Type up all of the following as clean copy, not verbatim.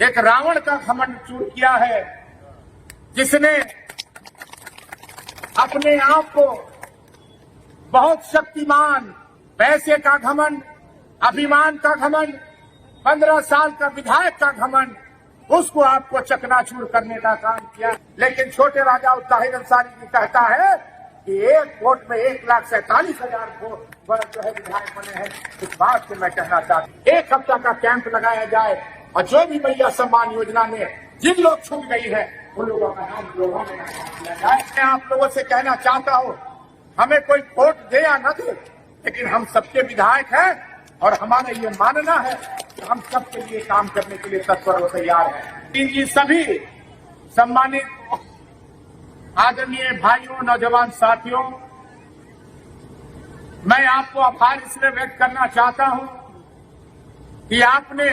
एक रावण का घमंड चूर किया है, जिसने अपने आप को बहुत शक्तिमान, पैसे का घमंड, अभिमान का घमंड, 15 साल का विधायक का घमंड, उसको आपको चकनाचूर करने का काम किया। लेकिन छोटे राजा ताहिर अंसारी जी कहता है कि एक वोट में 1,47,000 वोट जो है विधायक बने हैं। इस बात को मैं कहना चाहता हूँ, 1 हफ्ता का कैंप लगाया जाए और जो भी मैया सम्मान योजना में जिन लोग छूट गई है उन लोगों का नाम लोगों में किया जाए। मैं आप लोगों से कहना चाहता हूँ, हमें कोई वोट दे या न दे, लेकिन हम सबके विधायक हैं और हमारा ये मानना है कि हम सबके लिए काम करने के लिए तत्पर और तैयार हैं। इन सभी सम्मानित आदरणीय भाइयों, नौजवान साथियों, मैं आपको आभार इसलिए व्यक्त करना चाहता हूं कि आपने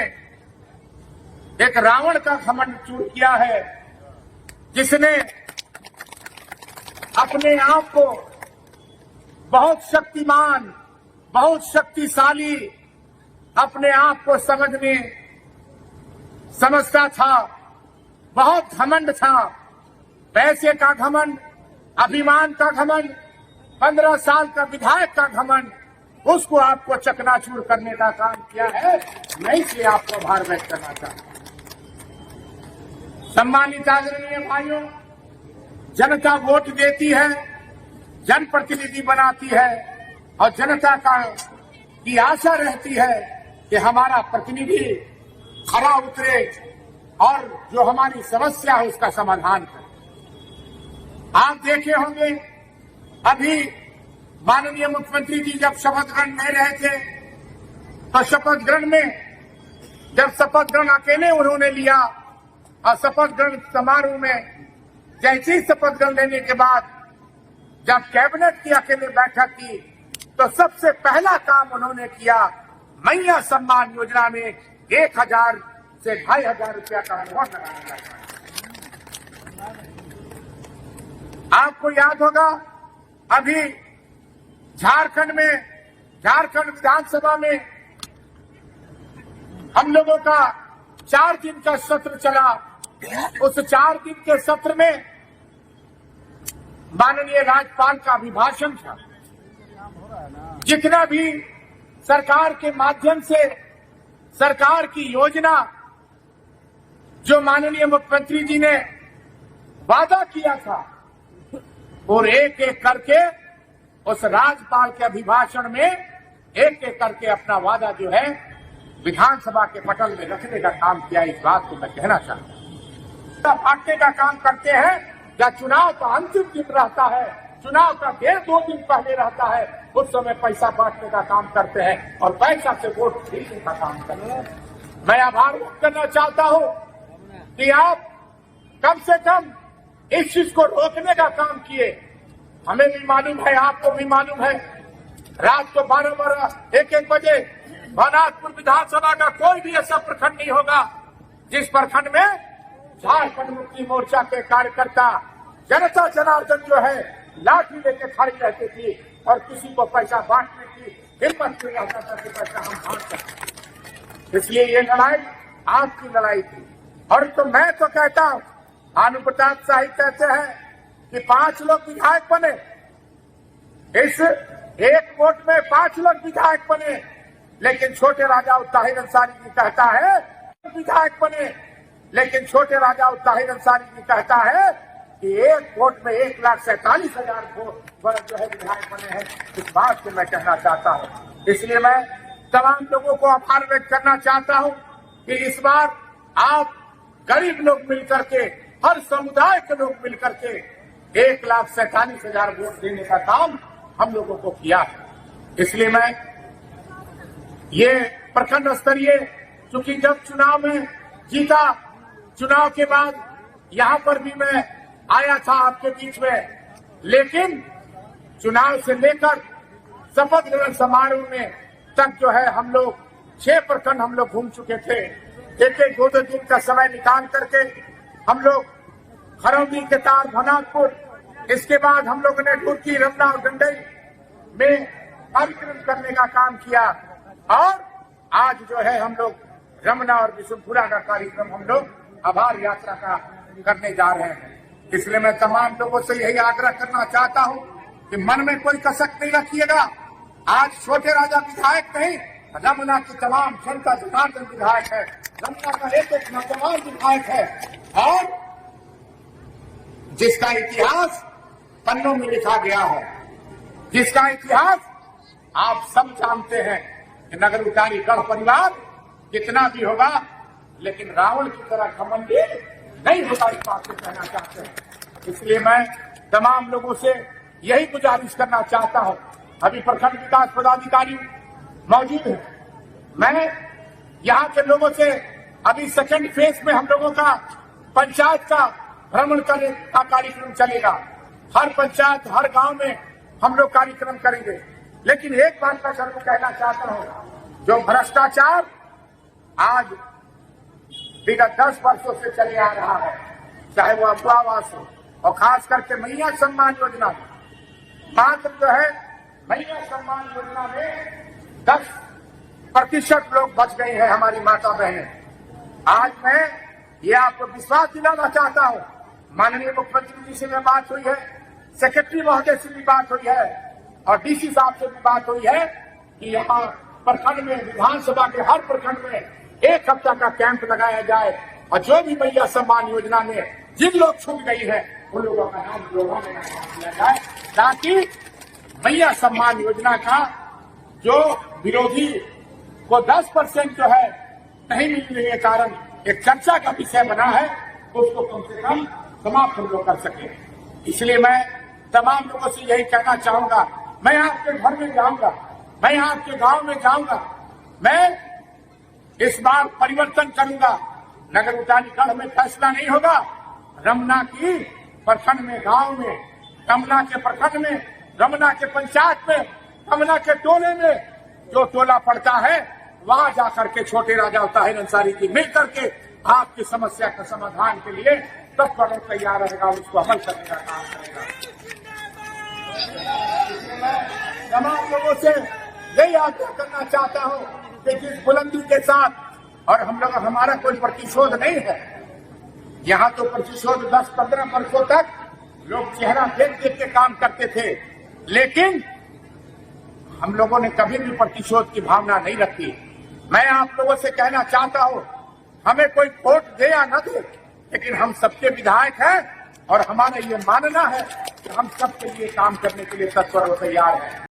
एक रावण का घमंड चूर किया है, जिसने अपने आप को बहुत शक्तिमान, बहुत शक्तिशाली अपने आप को समझता था, बहुत घमंड था, पैसे का घमंड, अभिमान का घमंड, 15 साल का विधायक का घमंड, उसको आपको चकनाचूर करने का काम किया है। मैं इसलिए आपको आभार व्यक्त करना चाहता हूं। सम्मानित आदरणीय भाइयों, जनता वोट देती है, जनप्रतिनिधि बनाती है और जनता की आशा रहती है कि हमारा प्रतिनिधि खरा उतरे और जो हमारी समस्या है उसका समाधान करे। आप देखे होंगे, अभी माननीय मुख्यमंत्री जी जब शपथ ग्रहण ले रहे थे तो शपथ ग्रहण में जब शपथ ग्रहण अकेले उन्होंने लिया और शपथ ग्रहण समारोह में जैसे ही शपथ ग्रहण लेने के बाद जब कैबिनेट की अकेले बैठक की तो सबसे पहला काम उन्होंने किया, मैया सम्मान योजना में 1,000 से 2,500 रुपया का मोहर लगाने का। आपको याद होगा, अभी झारखंड विधानसभा में हम लोगों का 4 दिन का सत्र चला। उस 4 दिन के सत्र में माननीय राज्यपाल का अभिभाषण था। जितना भी सरकार के माध्यम से सरकार की योजना जो माननीय मुख्यमंत्री जी ने वादा किया था और एक एक करके उस राज्यपाल के अभिभाषण में एक एक करके अपना वादा जो है विधानसभा के पटल में रखने का काम किया। इस बात को मैं कहना चाहता हूं। बांटने का काम करते हैं या चुनाव का अंतिम दिन रहता है, चुनाव का 1.5-2 दिन पहले रहता है, उस समय पैसा बांटने का काम करते हैं और पैसा से वोट खरीदने का काम करते हैं। मैं आभार व्यक्त करना चाहता हूं कि आप कम से कम इस चीज को रोकने का काम किए। हमें भी मालूम है, आपको भी मालूम है, रात को 12-12, 1-1 बजे भवनाथपुर विधानसभा का कोई भी ऐसा प्रखंड नहीं होगा जिस प्रखंड में झारखंड मुक्ति मोर्चा के कार्यकर्ता जनता जनार्दन जो है लाठी लेके खड़ी रहती थी और किसी को पैसा बांटने की हिम्मत नहीं रहता था कि पैसा हम बांट सकते। इसलिए ये लड़ाई आपकी लड़ाई थी। और तो मैं तो कहता हूं, भानु प्रताप शाही कहते हैं कि 5 लोग विधायक बने, इस 1 वोट में 5 लोग विधायक बने। लेकिन छोटे राजा ताहिर अंसारी जी कहता है विधायक बने, लेकिन छोटे राजा ताहिर अंसारी जी कहता है कि 1 वोट में 1,47,000 वोट जो है विधायक बने हैं। इस बात को मैं कहना चाहता हूं। इसलिए मैं तमाम लोगों को आभार व्यक्त करना चाहता हूं कि इस बार आप गरीब लोग मिलकर के, हर समुदाय के लोग मिलकर के 1,47,000 वोट देने का काम हम लोगों को किया है। इसलिए मैं ये प्रखंड स्तरीय, चूंकि जब चुनाव में जीता, चुनाव के बाद यहां पर भी मैं आया था आपके बीच में, लेकिन चुनाव से लेकर शपथ ग्रहण समारोह में तक जो है हम लोग 6 प्रखंड हम लोग घूम चुके थे। 1-1, 2-2 दिन का समय निकाल करके हम लोग खरौनी, केतार, भवनाथपुर, इसके बाद हम लोगों ने ढुर्की, रमना और गंडई में कार्यक्रम करने का काम किया और आज जो है हम लोग रमना और बिशुनपुरा का कार्यक्रम हम लोग आभार यात्रा का करने जा रहे हैं। इसलिए मैं तमाम लोगों से यही आग्रह करना चाहता हूं कि मन में कोई कसक नहीं रखिएगा। आज छोटे राजा विधायक नहीं, रमना की तमाम जनता जनार्दन विधायक है, रमना का एक नौजवान विधायक है और जिसका इतिहास पन्नों में लिखा गया है, जिसका इतिहास आप सब जानते हैं कि नगर उटारी गढ़ परिवार कितना भी होगा लेकिन रावण की तरह घमंडी नहीं होगा, इस बात को कहना चाहते हैं। इसलिए मैं तमाम लोगों से यही गुजारिश करना चाहता हूं। अभी प्रखंड विकास पदाधिकारी मौजूद है। मैं यहां के लोगों से अभी सेकंड फेज में हम लोगों का पंचायत का भ्रमण करने का कार्यक्रम चलेगा। हर पंचायत हर गांव में हम लोग कार्यक्रम करेंगे। लेकिन एक बात का जरूर कहना चाहता हूं, जो भ्रष्टाचार आज विगत 10 वर्षों से चले आ रहा है, चाहे वो अफवाहवास हो और खास करके मैया सम्मान योजना में, मात्र जो है मैया सम्मान योजना में 10% लोग बच गए हैं हमारी माता बहनें। आज मैं ये आपको विश्वास दिलाना चाहता हूं, माननीय मुख्यमंत्री जी से भी बात हुई है, सेक्रेटरी महोदय से भी बात हुई है और डीसी साहब से भी बात हुई है कि यहाँ प्रखंड में विधानसभा के हर प्रखंड में 1 हफ्ता का कैंप लगाया जाए और जो भी मैया सम्मान योजना में जिन लोग छूट गई है उन लोगों का नाम लोगों में किया जाए, ताकि मैया सम्मान योजना का जो विरोधी को 10% जो है नहीं मिलने के कारण एक चर्चा का विषय बना है, उसको कम से कम समाप्त हम लोग कर सके। इसलिए मैं तमाम लोगों से यही कहना चाहूंगा, मैं आपके घर में जाऊंगा, मैं आपके गांव में जाऊंगा, मैं इस बार परिवर्तन करूंगा। नगर उटारी गढ़ में फैसला नहीं होगा, रमना की प्रखंड में, गांव में, रमना के प्रखंड में, रमना के पंचायत में, रमना के टोले में जो टोला पड़ता है वहां जाकर के छोटे राजा ताहिर अंसारी की मिल करके आपकी समस्या का समाधान के लिए तत्पर तैयार रहेगा और उसको अमल करने का काम करेगा। तमाम लोगों से यही आग्रह करना चाहता हूं कि जिस बुलंदी के साथ, और हम लोग हमारा कोई प्रतिशोध नहीं है, यहाँ तो प्रतिशोध 10-15 वर्षों तक लोग चेहरा देख देख के काम करते थे, लेकिन हम लोगों ने कभी भी प्रतिशोध की भावना नहीं रखी। मैं आप लोगों से कहना चाहता हूं, हमें कोई वोट दे या न दे, लेकिन हम सबके विधायक हैं और हमारा ये मानना है कि हम सबके लिए काम करने के लिए तत्पर और तैयार हैं।